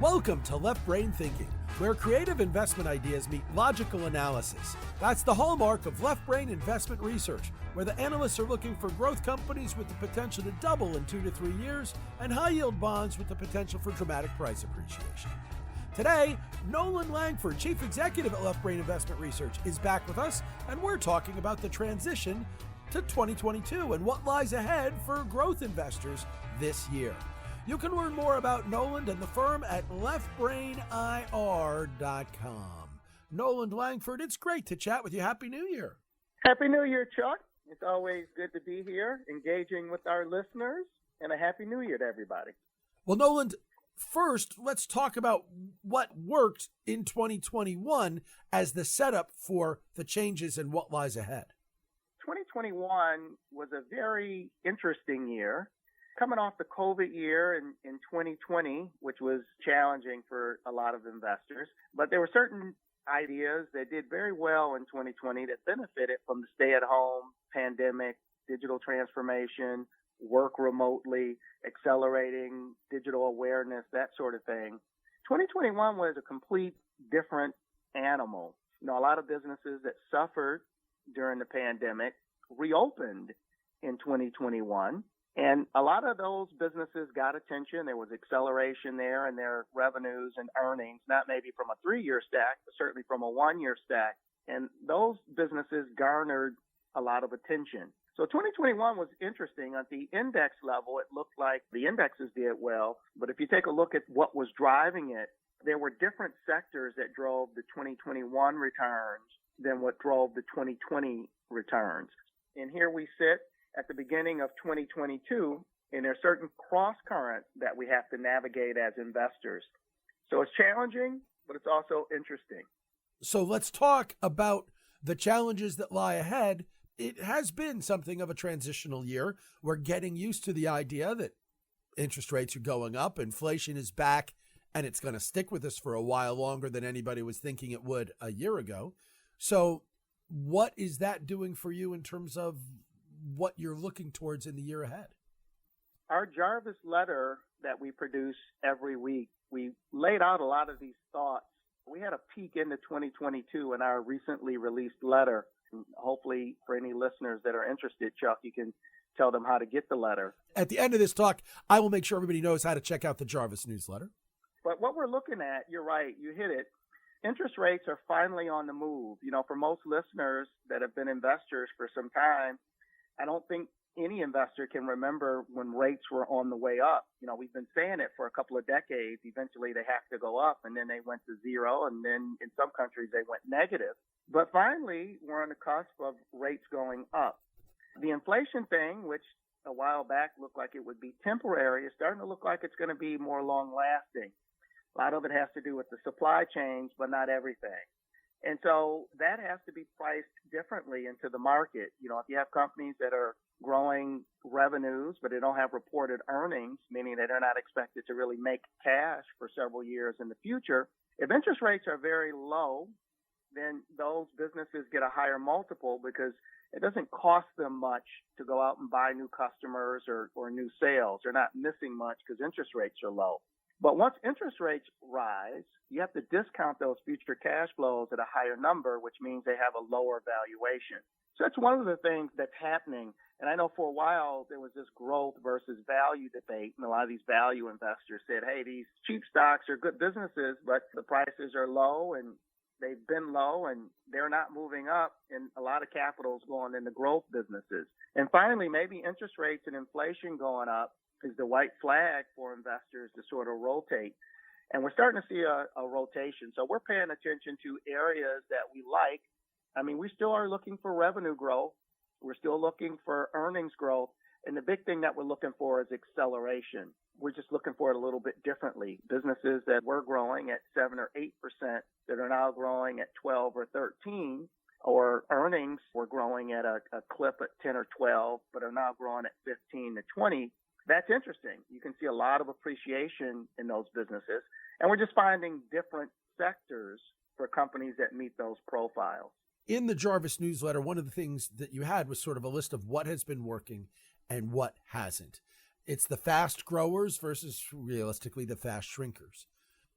Welcome to Left Brain Thinking, where creative investment ideas meet logical analysis. That's the hallmark of Left Brain Investment Research, where the analysts are looking for growth companies with the potential to double in 2 to 3 years and high-yield bonds with the potential for dramatic price appreciation. Today, Nolan Langford, Chief Executive at Left Brain Investment Research, is back with us, and we're talking about the transition to 2022 and what lies ahead for growth investors this year. You can learn more about Nolan and the firm at leftbrainir.com. Nolan Langford, it's great to chat with you. Happy New Year. Happy New Year, Chuck. It's always good to be here, engaging with our listeners, and a Happy New Year to everybody. Well, Nolan, first, let's talk about what worked in 2021 as the setup for the changes and what lies ahead. 2021 was a very interesting year. Coming off the COVID year in 2020, which was challenging for a lot of investors, but there were certain ideas that did very well in 2020 that benefited from the stay-at-home pandemic, digital transformation, work remotely, accelerating digital awareness, that sort of thing. 2021 was a complete different animal. A lot of businesses that suffered during the pandemic reopened in 2021. And a lot of those businesses got attention. There was acceleration there in their revenues and earnings, not maybe from a 3-year stack, but certainly from a 1-year stack. And those businesses garnered a lot of attention. So 2021 was interesting. At the index level, it looked like the indexes did well. But if you take a look at what was driving it, there were different sectors that drove the 2021 returns than what drove the 2020 returns. And here we sit at the beginning of 2022, and there's certain cross currents that we have to navigate as investors. So it's challenging, but it's also interesting. So let's talk about the challenges that lie ahead. It has been something of a transitional year. We're getting used to the idea that interest rates are going up, inflation is back, and it's going to stick with us for a while longer than anybody was thinking it would a year ago. So what is that doing for you in terms of what you're looking towards in the year ahead? Our Jarvis letter that we produce every week, we laid out a lot of these thoughts. We had a peek into 2022 in our recently released letter. Hopefully for any listeners that are interested, Chuck, you can tell them how to get the letter. At the end of this talk, I will make sure everybody knows how to check out the Jarvis newsletter. But what we're looking at, you're right, you hit it. Interest rates are finally on the move. For most listeners that have been investors for some time, I don't think any investor can remember when rates were on the way up. We've been saying it for a couple of decades. Eventually they have to go up, and then they went to zero, and then in some countries they went negative. But finally, we're on the cusp of rates going up. The inflation thing, which a while back looked like it would be temporary, is starting to look like it's going to be more long-lasting. A lot of it has to do with the supply chains, but not everything. And so that has to be priced differently into the market. If you have companies that are growing revenues, but they don't have reported earnings, meaning that they're not expected to really make cash for several years in the future, if interest rates are very low, then those businesses get a higher multiple because it doesn't cost them much to go out and buy new customers or new sales. They're not missing much because interest rates are low. But once interest rates rise, you have to discount those future cash flows at a higher number, which means they have a lower valuation. So that's one of the things that's happening. And I know for a while there was this growth versus value debate, and a lot of these value investors said, hey, these cheap stocks are good businesses, but the prices are low and they've been low and they're not moving up, and a lot of capital is going into growth businesses. And finally, maybe interest rates and inflation going up is the white flag for investors to sort of rotate. And we're starting to see a rotation. So we're paying attention to areas that we like. We still are looking for revenue growth. We're still looking for earnings growth. And the big thing that we're looking for is acceleration. We're just looking for it a little bit differently. Businesses that were growing at 7 or 8% that are now growing at 12 or 13, or earnings were growing at a clip at 10 or 12, but are now growing at 15 to 20. That's interesting. You can see a lot of appreciation in those businesses. And we're just finding different sectors for companies that meet those profiles. In the Jarvis newsletter, one of the things that you had was sort of a list of what has been working and what hasn't. It's the fast growers versus realistically the fast shrinkers.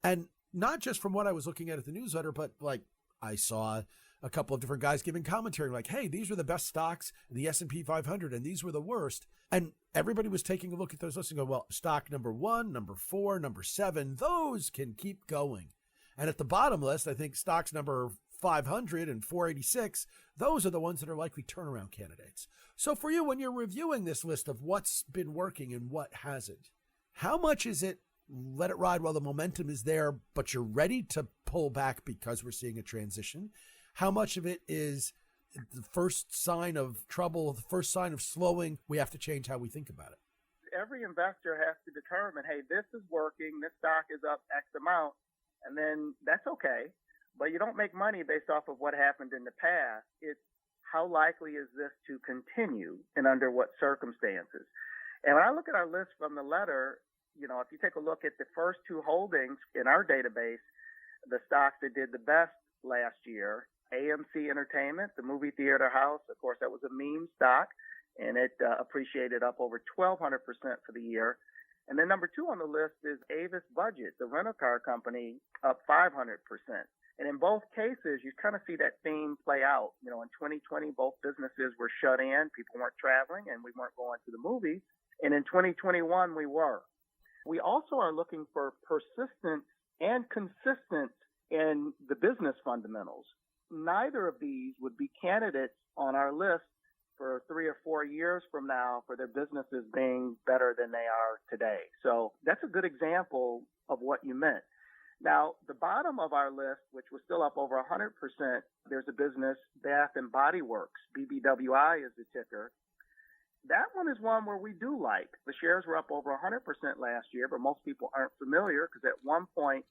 And not just from what I was looking at the newsletter, but like I saw a couple of different guys giving commentary like, hey, these were the best stocks in the S&P 500 and these were the worst. And everybody was taking a look at those lists and go, well, stock number 1, number 4, number 7, those can keep going. And at the bottom list, I think stocks number 500 and 486, those are the ones that are likely turnaround candidates. So for you, when you're reviewing this list of what's been working and what hasn't, how much is it let it ride while the momentum is there, but you're ready to pull back because we're seeing a transition? How much of it is the first sign of trouble, the first sign of slowing? We have to change how we think about it. Every investor has to determine, hey, this is working, this stock is up X amount, and then that's okay. But you don't make money based off of what happened in the past. It's how likely is this to continue and under what circumstances? And when I look at our list from the letter, you know, if you take a look at the first 2 holdings in our database, the stocks that did the best last year, AMC Entertainment, the movie theater house, of course, that was a meme stock, and it appreciated up over 1,200% for the year. And then number 2 on the list is Avis Budget, the rental car company, up 500%. And in both cases, you kind of see that theme play out. You know, in 2020, both businesses were shut in. People weren't traveling, and we weren't going to the movies. And in 2021, we were. We also are looking for persistence and consistency in the business fundamentals. Neither of these would be candidates on our list for 3 or 4 years from now for their businesses being better than they are today. So that's a good example of what you meant. Now, the bottom of our list, which was still up over 100%, there's a business, Bath and Body Works, BBWI is the ticker. That one is one where we do like. The shares were up over 100% last year, but most people aren't familiar because at one point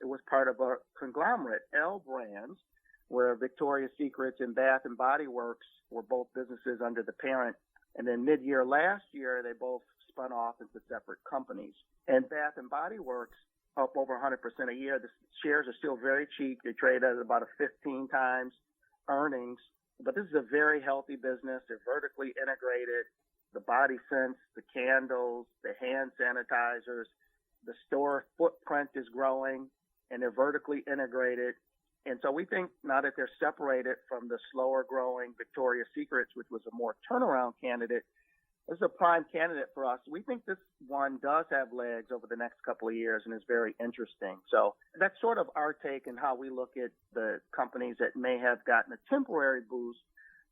it was part of a conglomerate, L Brands, where Victoria's Secret and Bath and Body Works were both businesses under the parent. And then mid-year last year, they both spun off into separate companies. And Bath and Body Works up over 100% a year. The shares are still very cheap. They trade at about a 15 times earnings. But this is a very healthy business. They're vertically integrated. The body scents, the candles, the hand sanitizers, the store footprint is growing, and they're vertically integrated. And so we think now that they're separated from the slower growing Victoria's Secrets, which was a more turnaround candidate, this is a prime candidate for us. We think this one does have legs over the next couple of years and is very interesting. So that's sort of our take and how we look at the companies that may have gotten a temporary boost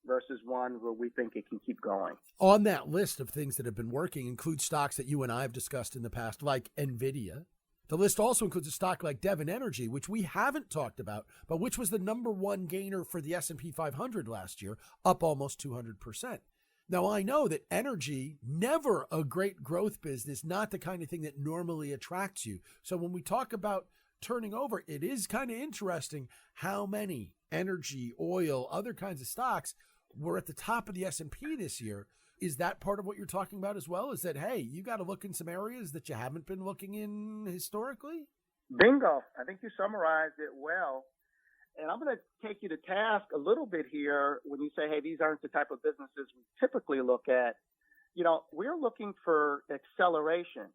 versus one where we think it can keep going. On that list of things that have been working includes stocks that you and I have discussed in the past, like NVIDIA. The list also includes a stock like Devon Energy, which we haven't talked about, but which was the number 1 gainer for the S&P 500 last year, up almost 200%. Now, I know that energy, never a great growth business, not the kind of thing that normally attracts you. So when we talk about turning over, it is kind of interesting how many energy, oil, other kinds of stocks were at the top of the S&P this year. Is that part of what you're talking about as well? Is that, hey, you got to look in some areas that you haven't been looking in historically? Bingo. I think you summarized it well. And I'm going to take you to task a little bit here when you say, hey, these aren't the type of businesses we typically look at. You know, we're looking for acceleration.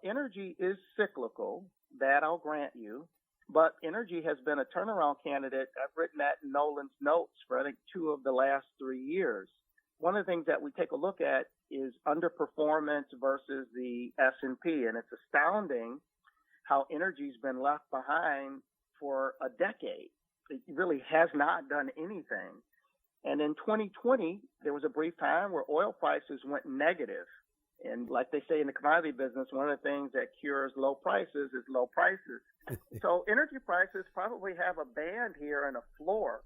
Energy is cyclical, that I'll grant you, but energy has been a turnaround candidate. I've written that in Nolan's notes for, I think, 2 of the last 3 years. One of the things that we take a look at is underperformance versus the S&P, and it's astounding how energy's been left behind for a decade. It really has not done anything. And in 2020, there was a brief time where oil prices went negative. And like they say in the commodity business, one of the things that cures low prices is low prices. So energy prices probably have a band here and a floor.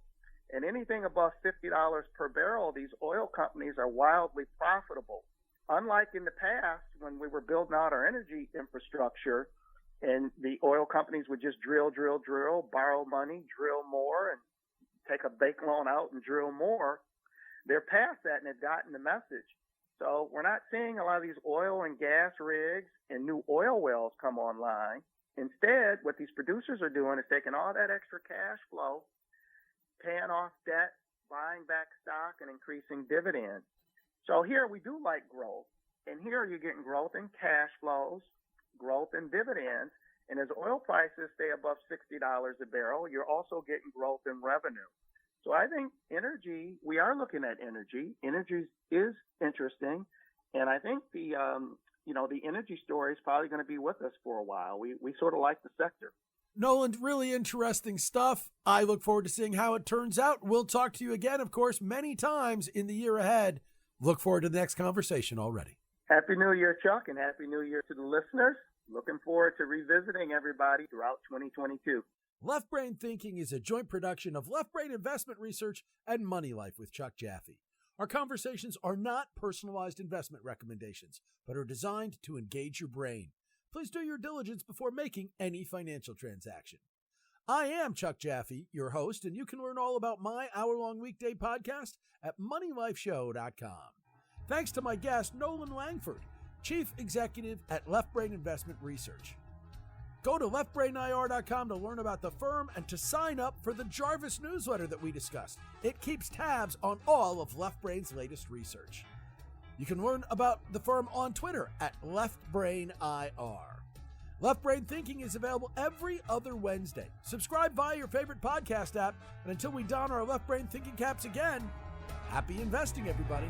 And anything above $50 per barrel, these oil companies are wildly profitable. Unlike in the past, when we were building out our energy infrastructure, and the oil companies would just drill, borrow money, drill more, and take a bank loan out and drill more. They're past that and have gotten the message. So we're not seeing a lot of these oil and gas rigs and new oil wells come online. Instead, what these producers are doing is taking all that extra cash flow, paying off debt, buying back stock, and increasing dividends. So here we do like growth. And here you're getting growth in cash flows, growth in dividends, And as oil prices stay above $60 a barrel, you're also getting growth in revenue. So I think energy, we are looking at energy. Energy is interesting. And I think the energy story is probably going to be with us for a while. We sort of like the sector. Nolan, really interesting stuff. I look forward to seeing how it turns out. We'll talk to you again, of course, many times in the year ahead. Look forward to the next conversation already. Happy New Year, Chuck, and Happy New Year to the listeners. Looking forward to revisiting everybody throughout 2022. Left Brain Thinking is a joint production of Left Brain Investment Research and Money Life with Chuck Jaffe. Our conversations are not personalized investment recommendations, but are designed to engage your brain. Please do your diligence before making any financial transaction. I am Chuck Jaffe, your host, and you can learn all about my hour-long weekday podcast at moneylifeshow.com. Thanks to my guest, Nolan Langford, Chief Executive at Left Brain Investment Research. Go to leftbrainir.com to learn about the firm and to sign up for the Jarvis newsletter that we discussed. It keeps tabs on all of Left Brain's latest research. You can learn about the firm on Twitter at leftbrainir. Left Brain Thinking is available every other Wednesday. Subscribe via your favorite podcast app, and until we don our Left Brain Thinking caps again, happy investing, everybody.